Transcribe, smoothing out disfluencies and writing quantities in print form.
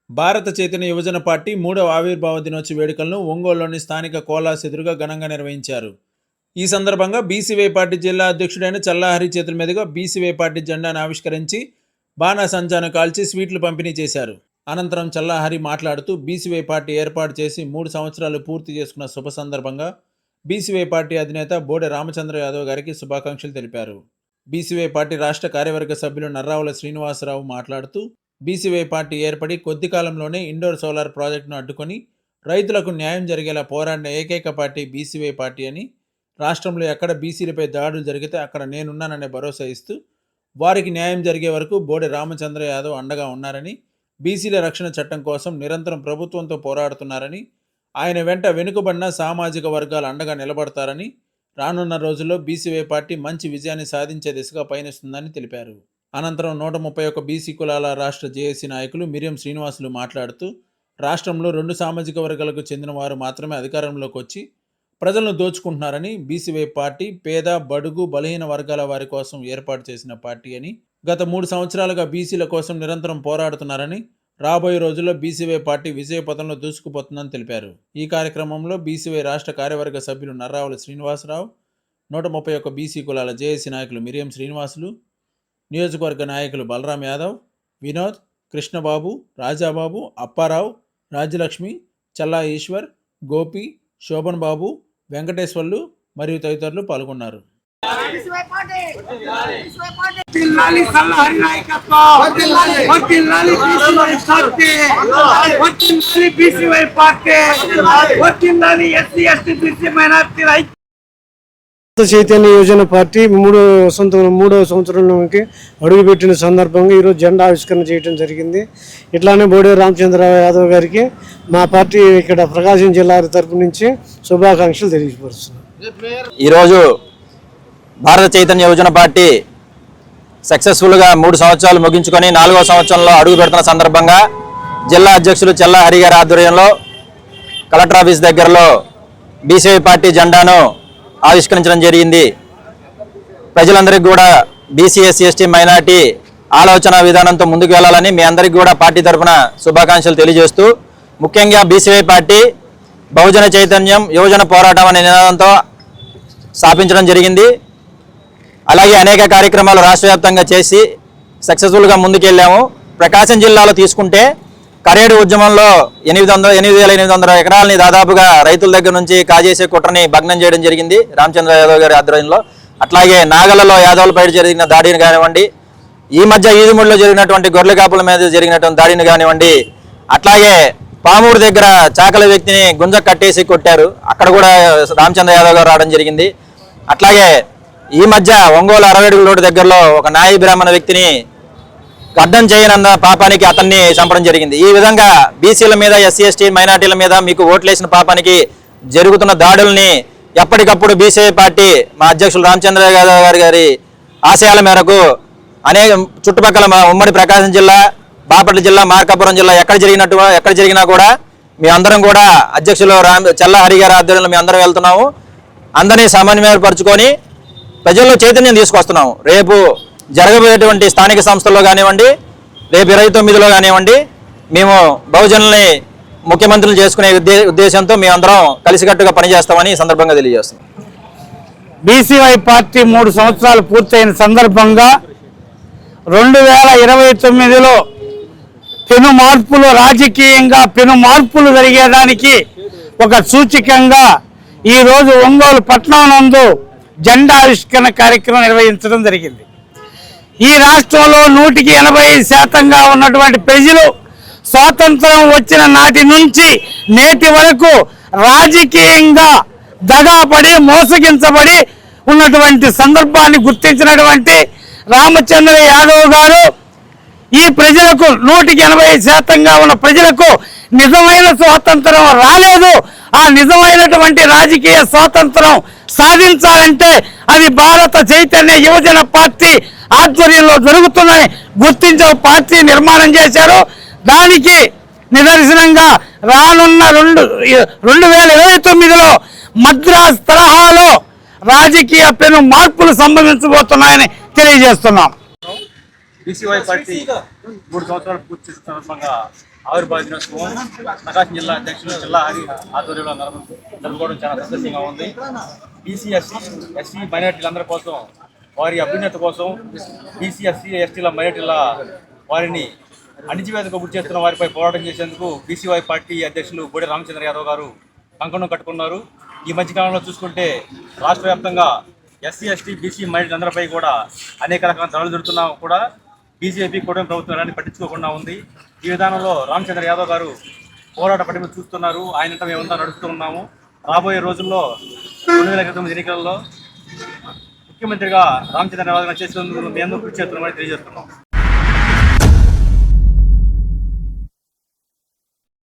భారత చైతన్య యువజన పార్టీ 3వ ఆవిర్భావ దినోత్సవ వేడుకలను ఒంగోలులోని స్థానిక కోలాస్ ఎదురుగా ఘనంగా నిర్వహించారు. ఈ సందర్భంగా బీసీవై పార్టీ జిల్లా అధ్యక్షుడైన చల్లాహరి చేతుల మీదుగా బీసీవై పార్టీ జెండాను ఆవిష్కరించి బాణాసంచాను కాల్చి స్వీట్లు పంపిణీ చేశారు. అనంతరం చల్లాహరి మాట్లాడుతూ బీసీవై పార్టీ ఏర్పాటు చేసి 3 సంవత్సరాలు పూర్తి చేసుకున్న శుభ సందర్భంగా బీసీవై పార్టీ అధినేత బోడె రామచంద్ర యాదవ్ గారికి శుభాకాంక్షలు తెలిపారు. బీసీవై పార్టీ రాష్ట్ర కార్యవర్గ సభ్యులు నర్రావుల శ్రీనివాసరావు మాట్లాడుతూ బీసీవై పార్టీ ఏర్పడి కొద్ది కాలంలోనే ఇండోర్ సోలార్ ప్రాజెక్టును అడ్డుకొని రైతులకు న్యాయం జరిగేలా పోరాడిన ఏకైక పార్టీ బీసీవై పార్టీ అని, రాష్ట్రంలో ఎక్కడ బీసీలపై దాడులు జరిగితే అక్కడ నేనున్నాననే భరోసా ఇస్తూ వారికి న్యాయం జరిగే వరకు బోడె రామచంద్ర యాదవ్ అండగా ఉన్నారని, బీసీల రక్షణ చట్టం కోసం నిరంతరం ప్రభుత్వంతో పోరాడుతున్నారని, ఆయన వెంట వెనుకబడిన సామాజిక వర్గాలు అండగా నిలబడతారని, రానున్న రోజుల్లో బీసీవై పార్టీ మంచి విజయాన్ని సాధించే దిశగా పయనిస్తుందని తెలిపారు. అనంతరం 131 బీసీ కులాల రాష్ట్ర జేఏసీ నాయకులు మిరియం శ్రీనివాసులు మాట్లాడుతూ రాష్ట్రంలో 2 సామాజిక వర్గాలకు చెందిన వారు మాత్రమే అధికారంలోకి వచ్చి ప్రజలను దోచుకుంటున్నారని, బీసీవై పార్టీ పేద, బడుగు, బలహీన వర్గాల వారి కోసం ఏర్పాటు చేసిన పార్టీ అని, గత 3 సంవత్సరాలుగా బీసీల కోసం నిరంతరం పోరాడుతున్నారని, రాబోయే రోజుల్లో బీసీవై పార్టీ విజయ పథంలో దూసుకుపోతుందని తెలిపారు. ఈ కార్యక్రమంలో బీసీవై రాష్ట్ర కార్యవర్గ సభ్యులు నర్రావుల శ్రీనివాసరావు, 131 బీసీ కులాల జేఏసీ నాయకులు మిరియం శ్రీనివాసులు, నియోజకవర్గ నాయకులు బలరాం యాదవ్, వినోద్, కృష్ణబాబు, రాజాబాబు, అప్పారావు, రాజ్యలక్ష్మి, చల్లా ఈశ్వర్, గోపి, శోభన్ బాబు, వెంకటేశ్వర్లు మరియు తదితరులు పాల్గొన్నారు. చైతన్య యువజన పార్టీ 3వ సంవత్సరంలోకి అడుగుపెట్టిన సందర్భంగా ఈరోజు జెండా ఆవిష్కరణ చేయడం జరిగింది. ఇట్లానే బోడే రామచంద్ర యాదవ్ గారికి మా పార్టీ ఇక్కడ ప్రకాశం జిల్లా తరపు నుంచి శుభాకాంక్షలు తెలియపరుస్తున్నాం. ఈరోజు భారత చైతన్య యువజన పార్టీ సక్సెస్ఫుల్గా 3 సంవత్సరాలు ముగించుకొని 4వ సంవత్సరంలో అడుగు పెడుతున్న సందర్భంగా జిల్లా అధ్యక్షులు చల్లాహరి గారి ఆధ్వర్యంలో కలెక్టర్ ఆఫీస్ దగ్గరలో బీసీవై పార్టీ జెండాను ఆవిష్కరించడం జరిగింది. ప్రజలందరికీ కూడా బీసీ, ఎస్సీ, ఎస్టీ, మైనార్టీ ఆలోచన విధానంతో ముందుకు వెళ్ళాలని మీ అందరికీ కూడా పార్టీ తరఫున శుభాకాంక్షలు తెలియజేస్తూ, ముఖ్యంగా బీసీవై పార్టీ బహుజన చైతన్యం యువజన పోరాటం అనే నినాదంతో స్థాపించడం జరిగింది. అలాగే అనేక కార్యక్రమాలు రాష్ట్ర వ్యాప్తంగా చేసి సక్సెస్ఫుల్గా ముందుకెళ్ళాము. ప్రకాశం జిల్లాలో తీసుకుంటే కరేడు ఉద్యమంలో 8,800 ఎకరాలని దాదాపుగా రైతుల దగ్గర నుంచి కాజేసే కుట్రని భగ్నం చేయడం జరిగింది రామచంద్ర యాదవ్ గారి ఆధ్వర్యంలో. అట్లాగే నాగలలో యాదవులపై జరిగిన దాడిని కానివ్వండి, ఈ మధ్య ఈదుముడిలో జరిగినటువంటి గొర్రెల కాపుల మీద జరిగినటువంటి దాడిని కానివ్వండి, అట్లాగే పామూరు దగ్గర చాకల వ్యక్తిని గుంజ కట్టేసి కొట్టారు, అక్కడ కూడా రామచంద్ర యాదవ్ గారు రావడం జరిగింది. అట్లాగే ఈ మధ్య ఒంగోలు 60 అడుగుల రోడ్డు దగ్గరలో ఒక నాయి బ్రాహ్మణ వ్యక్తిని అడ్డం చేయనన్న పాపానికి అతన్ని చంపడం జరిగింది. ఈ విధంగా బీసీల మీద, ఎస్సీ, ఎస్టీ, మైనార్టీల మీద మీకు ఓట్లేసిన పాపానికి జరుగుతున్న దాడుల్ని ఎప్పటికప్పుడు బీసీవై పార్టీ మా అధ్యక్షులు రామచంద్ర యాదవ్ గారి ఆశయాల మేరకు అనేక చుట్టుపక్కల ఉమ్మడి ప్రకాశం జిల్లా, బాపట్ల జిల్లా, మార్కాపురం జిల్లా ఎక్కడ జరిగినా కూడా మీ అందరం కూడా అధ్యక్షులు చల్లాహరి గారి ఆధ్వర్యంలో మీ అందరం వెళ్తున్నాము. అందరినీ సమన్వయపరుచుకొని ప్రజల్లో చైతన్యం తీసుకొస్తున్నాము. రేపు జరగబోయేటువంటి స్థానిక సంస్థల్లో కానివ్వండి, రేపు 29లో కానివ్వండి, మేము బహుజనుల్ని ముఖ్యమంత్రులు చేసుకునే ఉద్దేశంతో మేమందరం కలిసికట్టుగా పనిచేస్తామని ఈ సందర్భంగా తెలియజేస్తున్నాం. బీసీవై పార్టీ 3 సంవత్సరాలు పూర్తయిన సందర్భంగా 2029లో పెను మార్పులు, రాజకీయంగా పెను మార్పులు జరిగేదానికి ఒక సూచికంగా ఈరోజు ఒంగోలు పట్టణం నందు జెండా ఆవిష్కరణ కార్యక్రమం నిర్వహించడం జరిగింది. ఈ రాష్ట్రంలో 180% ఉన్నటువంటి ప్రజలు స్వాతంత్రం వచ్చిన నాటి నుంచి నేటి వరకు రాజకీయంగా దగాపడి, మోసగించబడి ఉన్నటువంటి సందర్భాన్ని గుర్తించినటువంటి రామచంద్ర యాదవ్ గారు ఈ ప్రజలకు 180% ఉన్న ప్రజలకు నిజమైన స్వాతంత్రం రాలేదు. ఆ నిజమైనటువంటి రాజకీయ స్వాతంత్రం సాధించాలంటే అది భారత చైతన్య యువజన పార్టీ ఆధ్వర్యంలో జరుగుతుందని గుర్తించే పార్టీ నిర్మాణం చేశారు. దానికి నిదర్శనంగా రానున్న 2029లో మద్రాస్ తరహాలో రాజకీయ పెను మార్పులు సంభవించబోతున్నాయని తెలియజేస్తున్నాం. బీసీవై పార్టీ 3 సంవత్సరాలు పూర్తి సందర్భంగా ఆవిర్భావ దినోత్సవం ప్రకాశం జిల్లా అధ్యక్షులు జిల్లా హరి ఆధ్వర్యంలో జరుపుకోవడం చాలా సంతోషంగా ఉంది. బీసీ ఎస్సీ మైనార్టీలందరి కోసం, వారి అభ్యున్నత కోసం, బీసీ ఎస్సీ ఎస్టీల మైనార్టీల వారిని అణిచివేతకు గురి చేస్తున్న వారిపై పోరాటం చేసేందుకు బీసీవై పార్టీ అధ్యక్షులు బోడే రామచంద్ర యాదవ్ గారు కంకణం కట్టుకున్నారు. ఈ మధ్యకాలంలో చూసుకుంటే రాష్ట్ర వ్యాప్తంగా ఎస్సీ ఎస్టీ బీసీ మైనార్టీలందరిపై కూడా అనేక రకాల దాడులు జరుగుతున్నా కూడా బీజేపీ కూటమి ప్రభుత్వం ఎలాంటి పట్టించుకోకుండా ఉంది. ఈ విధానంలో రామచంద్ర యాదవ్ గారు పోరాట పటిమ చూస్తున్నారు. ఆయనంతా మేమంతా నడుస్తూ ఉన్నాము. రాబోయే రోజుల్లో 2029 ఎన్నికల్లో ముఖ్యమంత్రిగా రామచంద్ర యాదవ్ గారు చేసేందుకు మేము కృషి చేస్తున్నామని తెలియజేస్తున్నాం.